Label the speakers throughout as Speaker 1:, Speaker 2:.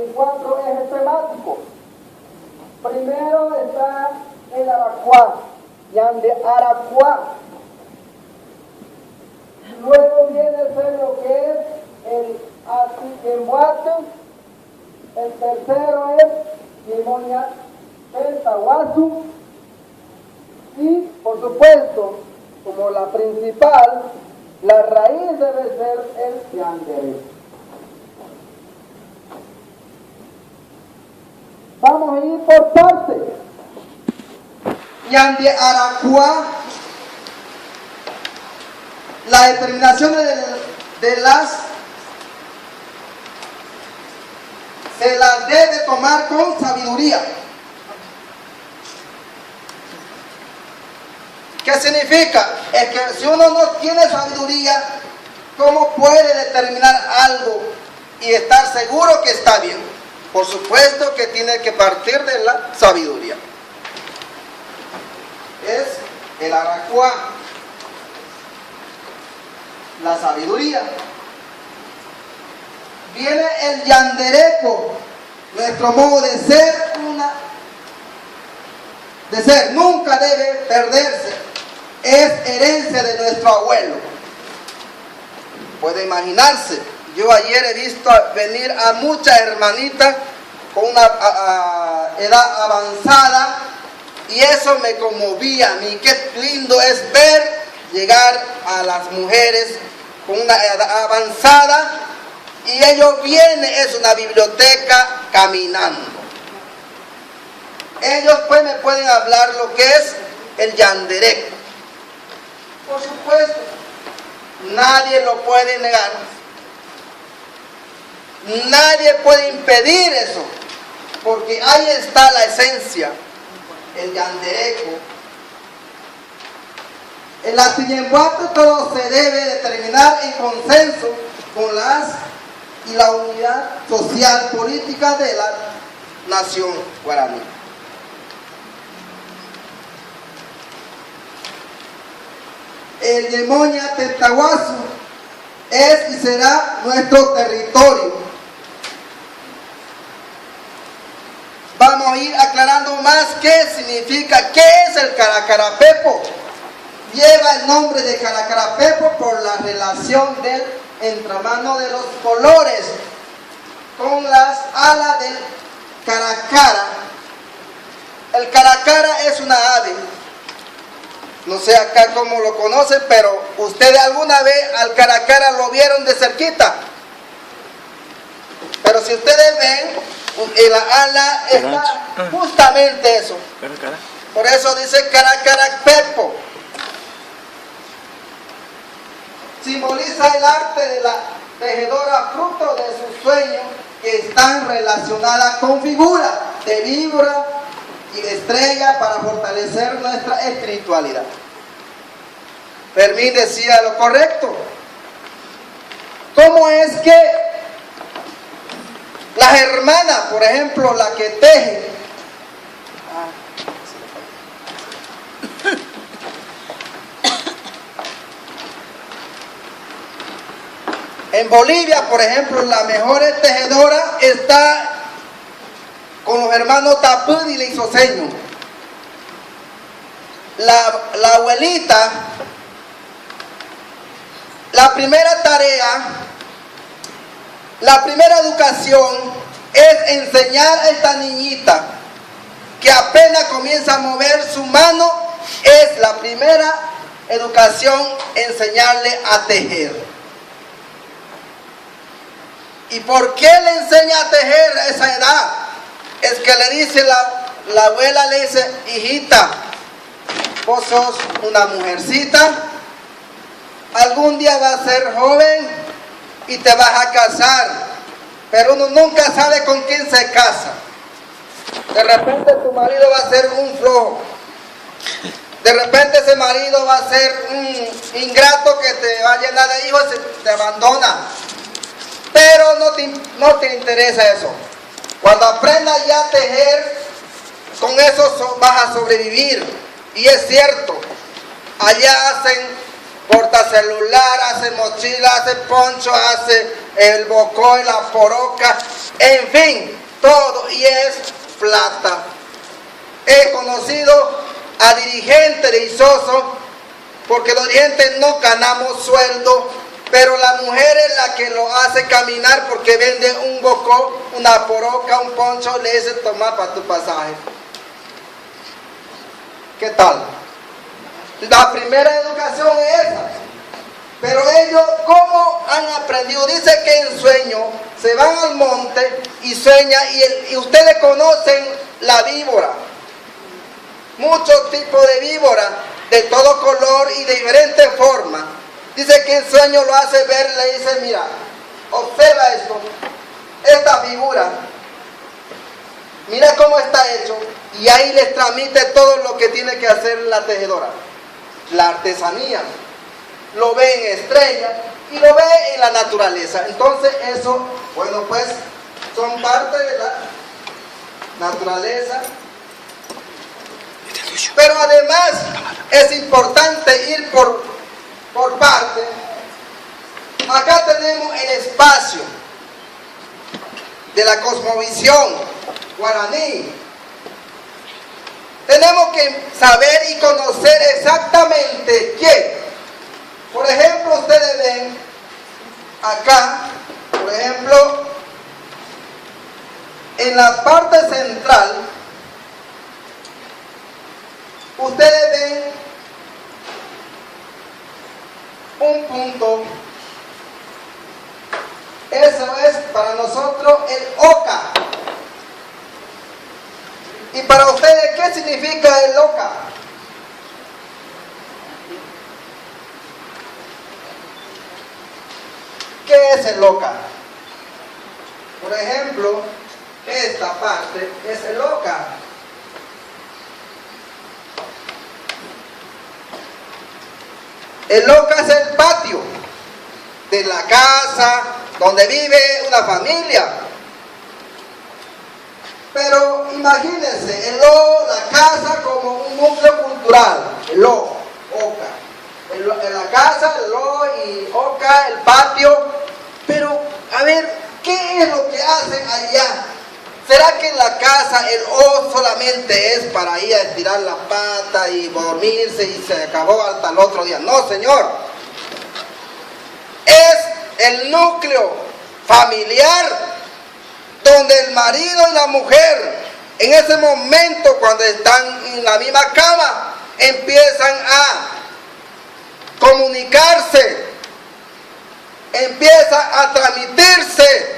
Speaker 1: en 4 ejes temáticos. Primero está el Aracuá, Yande Aracuá. Luego viene a ser lo que es el Atiquembuate. El tercero es Yemoña Pentahuasu. Y, por supuesto, como la principal, la raíz debe ser el Yandere. Vamos a ir por partes.
Speaker 2: Yande Aracuá, la determinación de las se las debe tomar con sabiduría. ¿Qué significa? Es que si uno no tiene sabiduría, ¿cómo puede determinar algo y estar seguro que está bien? Por supuesto que tiene que partir de la sabiduría. Es el Aracuá, la sabiduría. Viene el Yandereco, nuestro modo de ser, nunca debe perderse. Es herencia de nuestro abuelo. Puede imaginarse, yo ayer he visto venir a muchas hermanitas con una edad avanzada y eso me conmovía a mí. Qué lindo es ver llegar a las mujeres con una edad avanzada y ellos vienen, es una biblioteca caminando. Ellos pues me pueden hablar lo que es el Yandereco. Por supuesto, nadie lo puede negar. Nadie puede impedir eso, porque ahí está la esencia, el Yandereco. En la Atiquembuate todo se debe determinar en consenso con la unidad social política de la nación guaraní. El Yemoña Pentahuasu es y será nuestro territorio. Vamos a ir aclarando más qué significa, qué es el Caracarapepo. Lleva el nombre de Caracarapepo por la relación del entramado de los colores con las alas del caracara. El caracara es una ave. No sé acá cómo lo conocen, pero ustedes alguna vez al caracara lo vieron de cerquita. Pero si ustedes ven, en la ala está justamente eso. Por eso dice Caracarapepo. Simboliza el arte de la tejedora, fruto de sus sueños que están relacionadas con figuras de víbora y de estrella para fortalecer nuestra espiritualidad. Fermín decía lo correcto. ¿Cómo es que las hermanas, por ejemplo, la que teje, en Bolivia, por ejemplo, la mejor tejedora está con los hermanos Tapud y Lizoseño. La abuelita, la primera tarea, la primera educación es enseñar a esta niñita que apenas comienza a mover su mano, es la primera educación enseñarle a tejer. ¿Y por qué le enseña a tejer a esa edad? Es que le dice la abuela, le dice, hijita, vos sos una mujercita, algún día vas a ser joven y te vas a casar, pero uno nunca sabe con quién se casa. De repente tu marido va a ser un flojo, de repente ese marido va a ser un ingrato que te va a llenar de hijos y te abandona. Pero no te interesa eso. Cuando aprendas ya a tejer, con eso vas a sobrevivir. Y es cierto, allá hacen portacelular, hacen mochila, hacen poncho, hacen el bocó, la poroca, en fin, todo, y es plata. He conocido a dirigentes de Isoso, porque los dirigentes no ganamos sueldo, pero la mujer es la que lo hace caminar porque vende un bocó, una poroca, un poncho, le dice toma para tu pasaje. ¿Qué tal? La primera educación es esa. Pero ellos, ¿cómo han aprendido? Dice que en sueño se van al monte y sueñan, y ustedes conocen la víbora. Muchos tipos de víbora, de todo color y de diferentes formas. Dice que en sueño lo hace ver, le dice, mira, observa esto, esta figura, mira cómo está hecho, y ahí les transmite todo lo que tiene que hacer la tejedora, la artesanía. Lo ve en estrellas y lo ve en la naturaleza. Entonces eso, bueno, pues son parte de la naturaleza. Pero además es importante ir por parte. Acá tenemos el espacio de la cosmovisión guaraní. Tenemos que saber y conocer exactamente quién. Por ejemplo, ustedes ven acá, por ejemplo, en la parte central, ustedes ven un punto. Eso es para nosotros el oca. ¿Y para ustedes qué significa el oca? ¿Qué es el oca? Por ejemplo, esta parte es el oca. El oca es el patio de la casa donde vive una familia. Pero imagínense, la casa como un núcleo cultural, el oca. En la casa, el y oca, el patio. Pero, a ver, ¿qué es lo que hacen allá? ¿Será que en la casa el O solamente es para ir a estirar la pata y dormirse y se acabó hasta el otro día? No, señor. Es el núcleo familiar donde el marido y la mujer, en ese momento cuando están en la misma cama, empiezan a comunicarse, empiezan a transmitirse,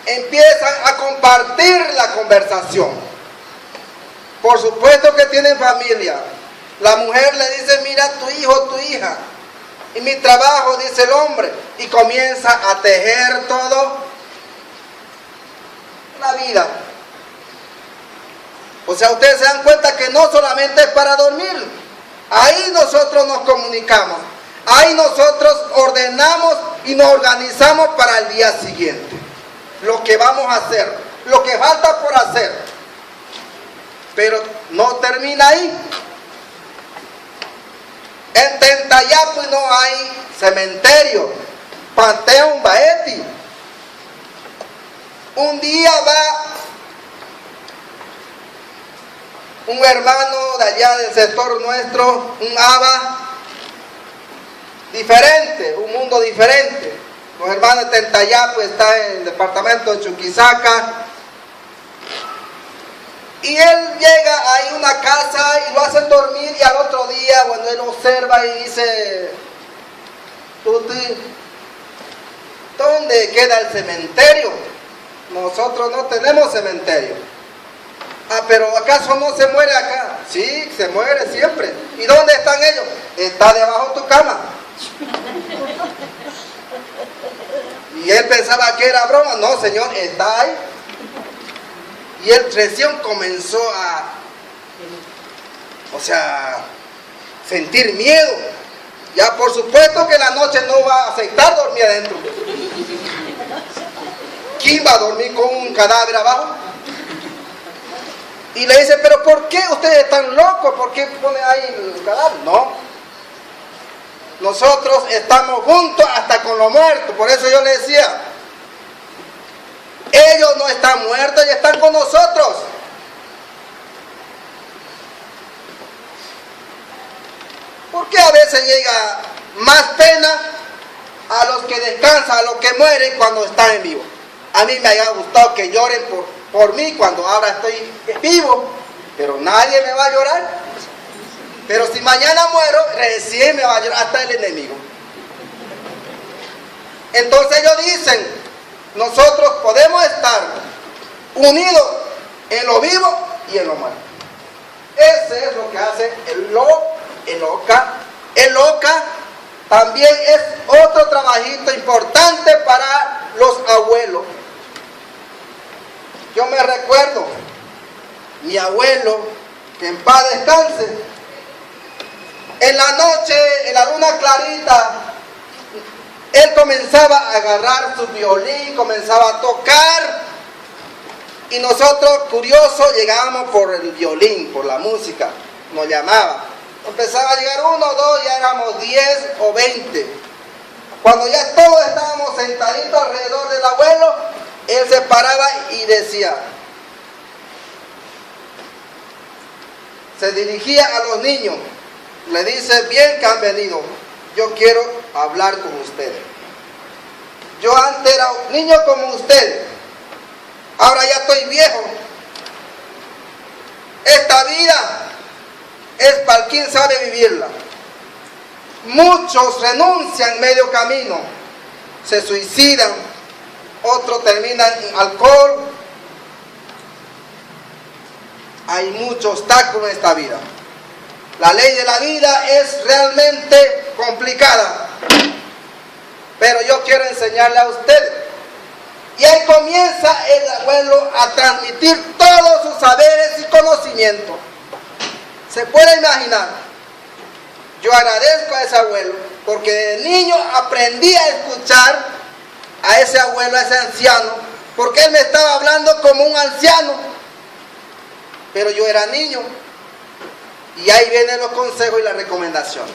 Speaker 2: empiezan a compartir la conversación. Por supuesto que tienen familia. La mujer le dice, mira tu hijo, tu hija, y mi trabajo, dice el hombre, y comienza a tejer todo la vida. O sea, ustedes se dan cuenta que no solamente es para dormir. Ahí nosotros nos comunicamos, ahí nosotros ordenamos y nos organizamos para el día siguiente. Lo que vamos a hacer, lo que falta por hacer. Pero no termina ahí. En Tentayapu no hay cementerio, Panteón Baeti. Un día va un hermano de allá del sector nuestro, un aba diferente, un mundo diferente. Los hermanos de Tentayapu están en el departamento de Chuquisaca. Y él llega ahí a una casa y lo hacen dormir, y al otro día, cuando él observa y dice, ¿dónde queda el cementerio? Nosotros no tenemos cementerio. Ah, pero ¿acaso no se muere acá? Sí, se muere siempre. ¿Y dónde están ellos? Está debajo de tu cama. Y él pensaba que era broma. No, señor, está ahí. Y él recién comenzó a, sentir miedo. Ya por supuesto que en la noche no va a aceptar dormir adentro. ¿Quién va a dormir con un cadáver abajo? Y le dice, pero ¿por qué ustedes están locos? ¿Por qué pone ahí el cadáver? No. nosotros estamos juntos hasta con los muertos. Por eso yo le decía, ellos no están muertos, ellos están con nosotros. ¿Por qué a veces llega más pena a los que descansan, a los que mueren cuando están en vivo? A mí me ha gustado que lloren por mí cuando ahora estoy vivo, pero nadie me va a llorar. Pero si mañana muero, recién me va a llorar hasta el enemigo. Entonces ellos dicen, nosotros podemos estar unidos en lo vivo y en lo muerto. Ese es lo que hace el OCA. El OCA también es otro trabajito importante para los abuelos. Yo me recuerdo, mi abuelo, que en paz descanse, en la noche, en la luna clarita, él comenzaba a agarrar su violín, comenzaba a tocar, y nosotros, curiosos, llegábamos por el violín, por la música, nos llamaba. Empezaba a llegar 1, 2, ya éramos 10 o 20. Cuando ya todos estábamos sentaditos alrededor del abuelo, él se paraba y decía, se dirigía a los niños, le dice, bien que han venido, yo quiero hablar con ustedes. Yo antes era un niño como ustedes, ahora ya estoy viejo. Esta vida es para quien sabe vivirla. Muchos renuncian medio camino, se suicidan, otros terminan en alcohol. Hay muchos obstáculos en esta vida. La ley de la vida es realmente complicada, pero yo quiero enseñarle a ustedes. Y ahí comienza el abuelo a transmitir todos sus saberes y conocimientos. ¿Se puede imaginar? Yo agradezco a ese abuelo, porque de niño aprendí a escuchar a ese abuelo, a ese anciano, porque él me estaba hablando como un anciano, pero yo era niño. Y ahí vienen los consejos y las recomendaciones.